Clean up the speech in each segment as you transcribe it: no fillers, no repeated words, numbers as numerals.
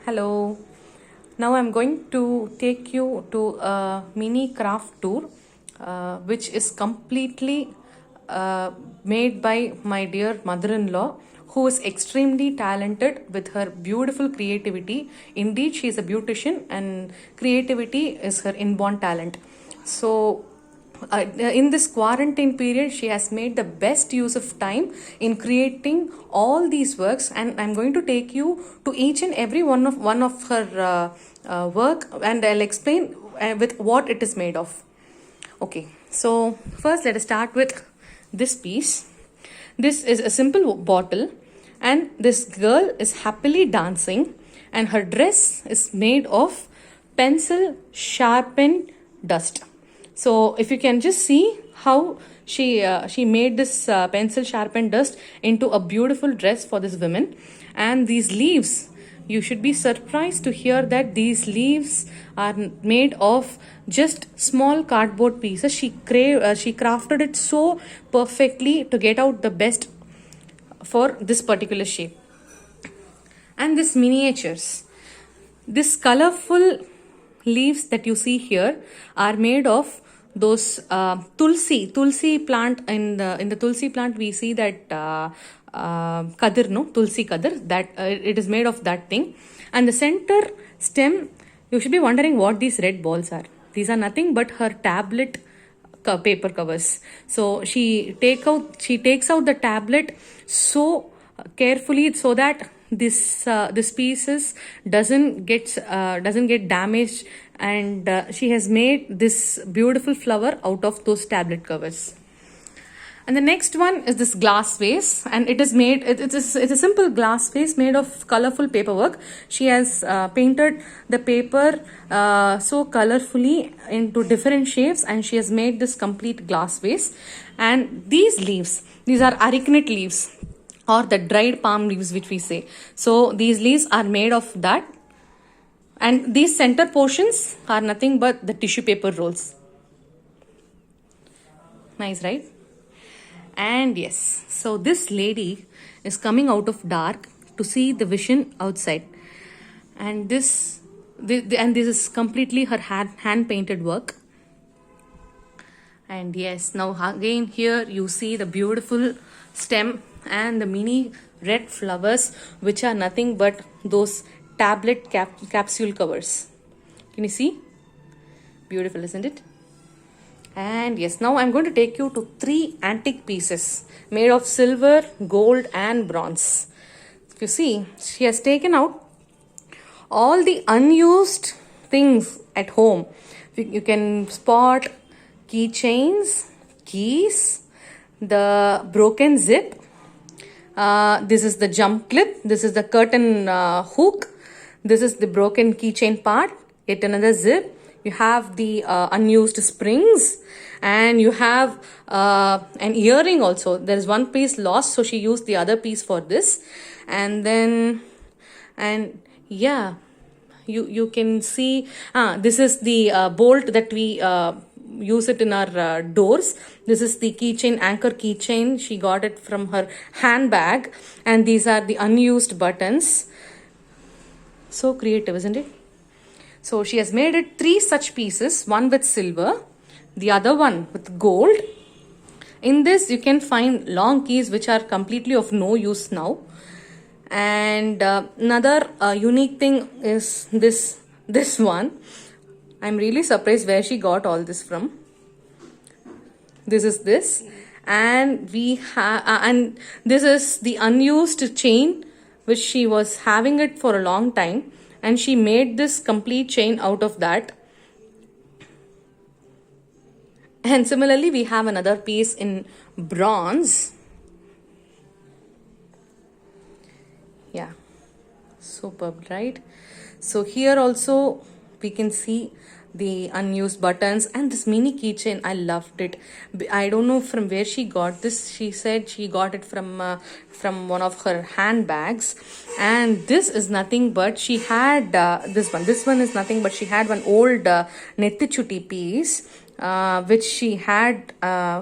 Hello. Now I'm going to take you to a mini craft tour, which is completely made by my dear mother in law, who is extremely talented with her beautiful creativity. Indeed, she is a beautician, and creativity is her inborn talent. So, in this quarantine period, she has made the best use of time in creating all these works, and I'm going to take you to each and every one of her work, and I'll explain with what it is made of. Okay, so first let us start with this piece. This is a simple bottle, and this girl is happily dancing, and her dress is made of pencil sharpened dust. So if you can just see how she made this pencil sharpened dust into a beautiful dress for this woman. And these leaves, you should be surprised to hear that these leaves are made of just small cardboard pieces. She crafted it so perfectly to get out the best for this particular shape. And these miniatures, this colorful leaves that you see here are made of those tulsi plant. In the tulsi plant we see that kadir, no, tulsi kadir, that it is made of that thing. And the center stem, you should be wondering what these red balls are. These are nothing but her tablet paper covers. So she takes out the tablet so carefully so that this pieces doesn't get damaged, and she has made this beautiful flower out of those tablet covers. And the next one is this glass vase, and it is made, it's a simple glass vase made of colorful paperwork. She has painted the paper so colorfully into different shapes, and she has made this complete glass vase. And these are arecanut leaves, or the dried palm leaves, which we say. So these leaves are made of that, and these center portions are nothing but the tissue paper rolls. Nice, right? And yes, so this lady is coming out of dark to see the vision outside, and this is completely her hand painted work. And yes, now again here you see the beautiful stem and the mini red flowers, which are nothing but those tablet capsule covers. Can you see? Beautiful, isn't it? And yes, now I'm going to take you to 3 antique pieces made of silver, gold, and bronze. You see, she has taken out all the unused things at home. You can spot keychains, keys, the broken zip. This is the jump clip. This is the curtain hook. This is the broken keychain part. Yet another zip. You have the unused springs, and you have an earring also. There is one piece lost, so she used the other piece for this. And then, and yeah, you can see this is the bolt that we use it in our doors. This is the keychain, anchor keychain. She got it from her handbag, and these are the unused buttons. So creative, isn't it? So she has made it 3 such pieces, one with silver, the other one with gold. In this you can find long keys which are completely of no use now. And another unique thing is this one. I'm really surprised where she got all this from. This is this, and we have and this is the unused chain which she was having it for a long time, and she made this complete chain out of that. And similarly we have another piece in bronze. Yeah, superb, right? So here also we can see the unused buttons and this mini keychain. I loved it. I don't know from where she got this. She said she got it from one of her handbags. And this is nothing but she had this one is nothing but she had one old nettichutti piece which she had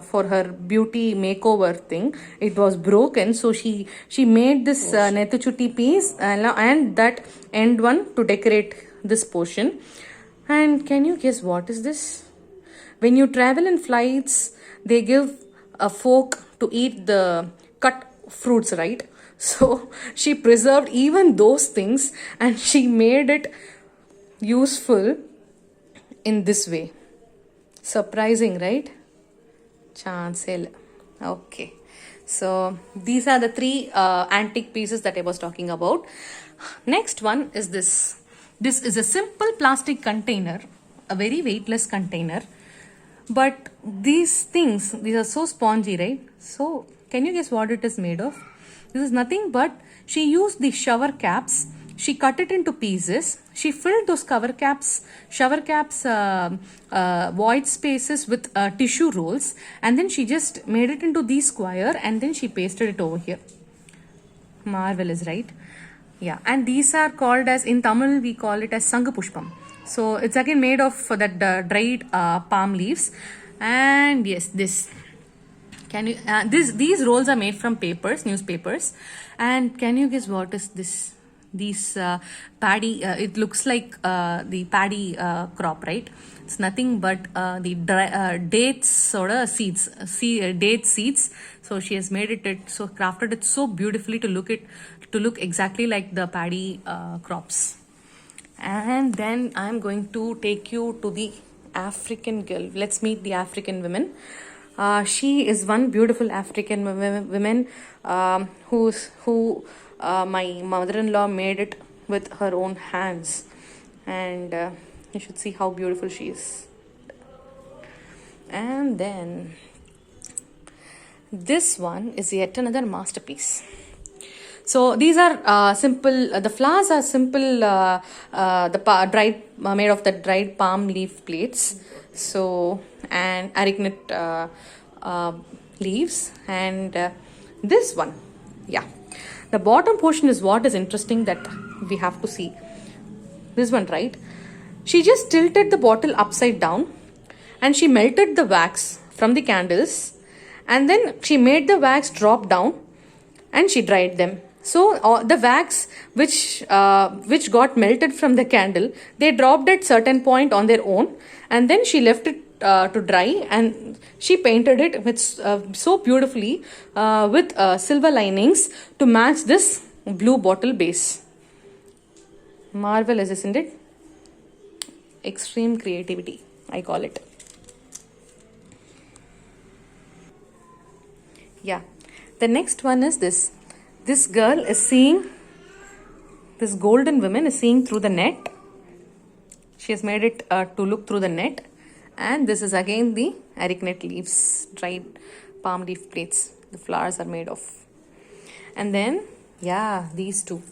for her beauty makeover thing. It was broken, so she made this Nethuchutti piece and that end one to decorate this portion. And can you guess what is this? When you travel in flights, they give a fork to eat the cut fruits, right? So she preserved even those things and she made it useful in this way. Surprising, right? Chancel. Okay. So these are the three antique pieces that I was talking about. Next one is this. This is a simple plastic container, a very weightless container. But these things, these are so spongy, right? So can you guess what it is made of? This is nothing but she used the shower caps. She cut it into pieces. She filled those shower caps void spaces with tissue rolls. And then she just made it into these square and then she pasted it over here. Marvelous, right? Yeah, and these are called as, in Tamil we call it as Sangapushpam. So it's again made of that dried palm leaves. And yes, this. Can you these rolls are made from newspapers. And can you guess what is this? These paddy, it looks like the paddy crop, right? It's nothing but the dates or seeds, date seeds. So she has made it so crafted it so beautifully to look exactly like the paddy crops. And then I'm going to take you to the African girl. Let's meet the African women. She is one beautiful African woman who my mother-in-law made it with her own hands. And you should see how beautiful she is. And then this one is yet another masterpiece. So these are simple, the flowers are simple, dried, made of the dried palm leaf plates. So, and arecanut leaves. And this one, yeah. The bottom portion is what is interesting that we have to see. This one, right? She just tilted the bottle upside down and she melted the wax from the candles. And then she made the wax drop down and she dried them. So the wax which got melted from the candle, they dropped at certain point on their own, and then she left it to dry, and she painted it with so beautifully with silver linings to match this blue bottle base. Marvelous, isn't it? Extreme creativity, I call it. Yeah. The next one is this. This girl is seeing, this golden woman is seeing through the net. She has made it to look through the net. And this is again the arecanut leaves, dried palm leaf plates. The flowers are made of. And then, yeah, these two.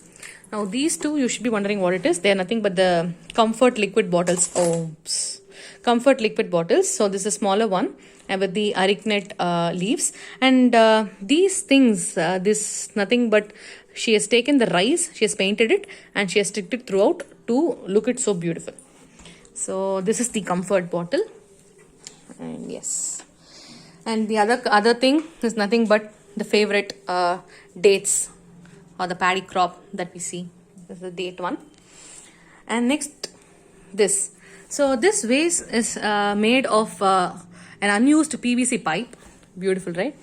Now these two, you should be wondering what it is. They are nothing but the Comfort liquid bottles. Comfort liquid bottles. So this is a smaller one with the arecanut leaves. And these things, this nothing but she has taken the rice, she has painted it, and she has sticked it throughout to look it so beautiful. So this is the Comfort bottle. And yes. And the other thing is nothing but the favorite dates or the paddy crop that we see. This is the date one. And next, this. So this vase is made of an unused PVC pipe. Beautiful, right?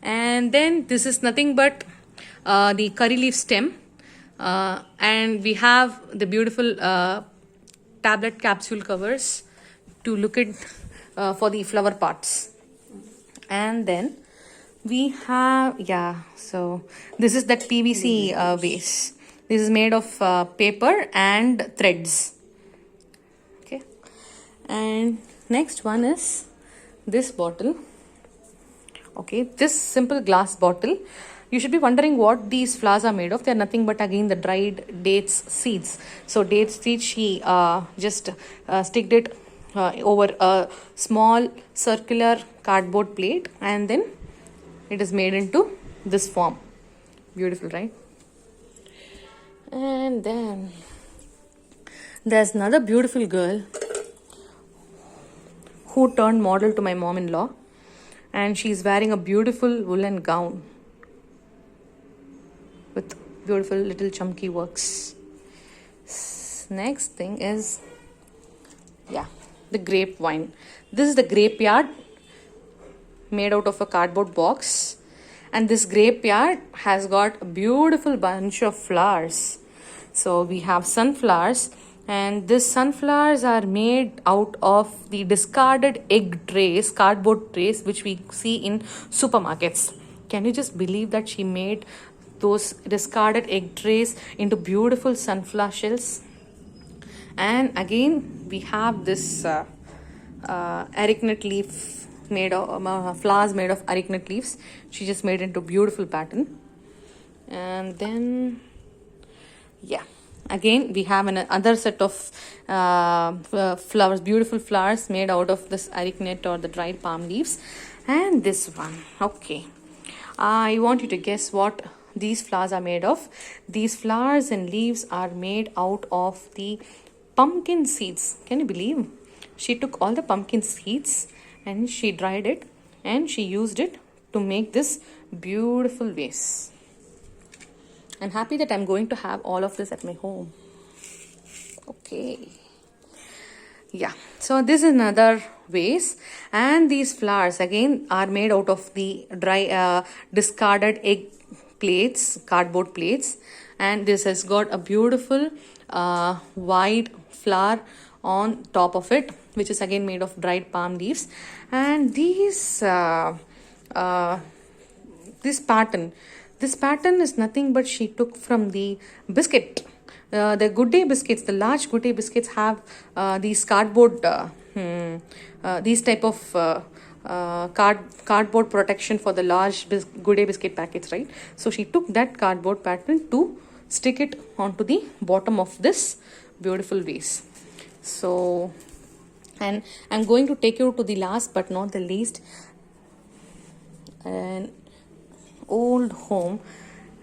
And then this is nothing but the curry leaf stem. And we have the beautiful tablet capsule covers to look at for the flower parts. And then we have, yeah, so this is that PVC vase. This is made of paper and threads. Okay. And next one is this bottle. Okay, this simple glass bottle. You should be wondering what these flowers are made of. They are nothing but again the dried dates seeds. So dates seeds, she just sticked it over a small circular cardboard plate, and then it is made into this form. Beautiful, right? And then there's another beautiful girl who turned model to my mom-in-law, and she's wearing a beautiful woolen gown with beautiful little chunky works. Next thing is, yeah, the grape wine. This is the grapeyard made out of a cardboard box, and this grapeyard has got a beautiful bunch of flowers. So we have sunflowers, and these sunflowers are made out of the discarded egg trays, cardboard trays, which we see in supermarkets. Can you just believe that she made those discarded egg trays into beautiful sunflower shells? And again we have this arecanut leaf made of flowers made of arecanut leaves. She just made into beautiful pattern. And then, yeah, again we have another set of flowers, beautiful flowers made out of this arecanut or the dried palm leaves. And this one, okay, I want you to guess what these flowers are made of. These flowers and leaves are made out of the pumpkin seeds. Can you believe? She took all the pumpkin seeds and she dried it and she used it to make this beautiful vase. I'm happy that I'm going to have all of this at my home. Okay. Yeah, so this is another vase, and these flowers again are made out of the dry discarded egg plates, cardboard plates, and this has got a beautiful white flower on top of it, which is again made of dried palm leaves. And this pattern is nothing but she took from the biscuit. The Good Day biscuits, the large Good Day biscuits have these cardboard, these type of cardboard protection for the large Good Day biscuit packets, right? So she took that cardboard pattern to stick it onto the bottom of this beautiful vase. So, and I'm going to take you to the last but not the least, an old home.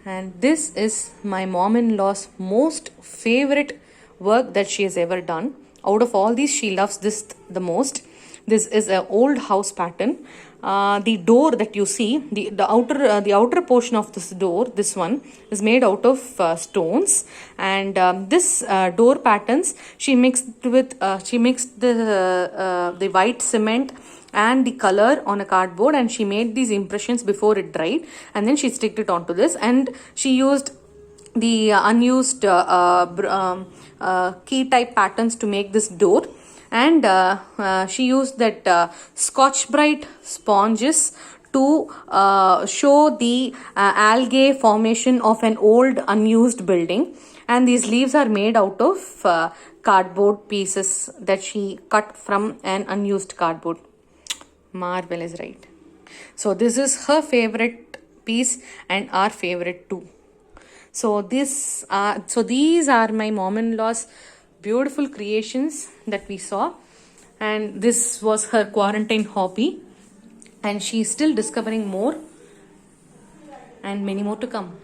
And this is my mom-in-law's most favorite work that she has ever done. Out of all these, she loves this the most. This is an old house pattern. The door that you see, the outer portion of this door, this one is made out of stones, and this door patterns she mixed with the white cement and the color on a cardboard, and she made these impressions before it dried, and then she sticked it onto this, and she used the unused key type patterns to make this door. And she used that Scotch-Brite sponges to show the algae formation of an old unused building. And these leaves are made out of cardboard pieces that she cut from an unused cardboard. Marvelous, right? So this is her favorite piece and our favorite too. So these are my mom-in-law's beautiful creations that we saw, and this was her quarantine hobby, and she's still discovering more and many more to come.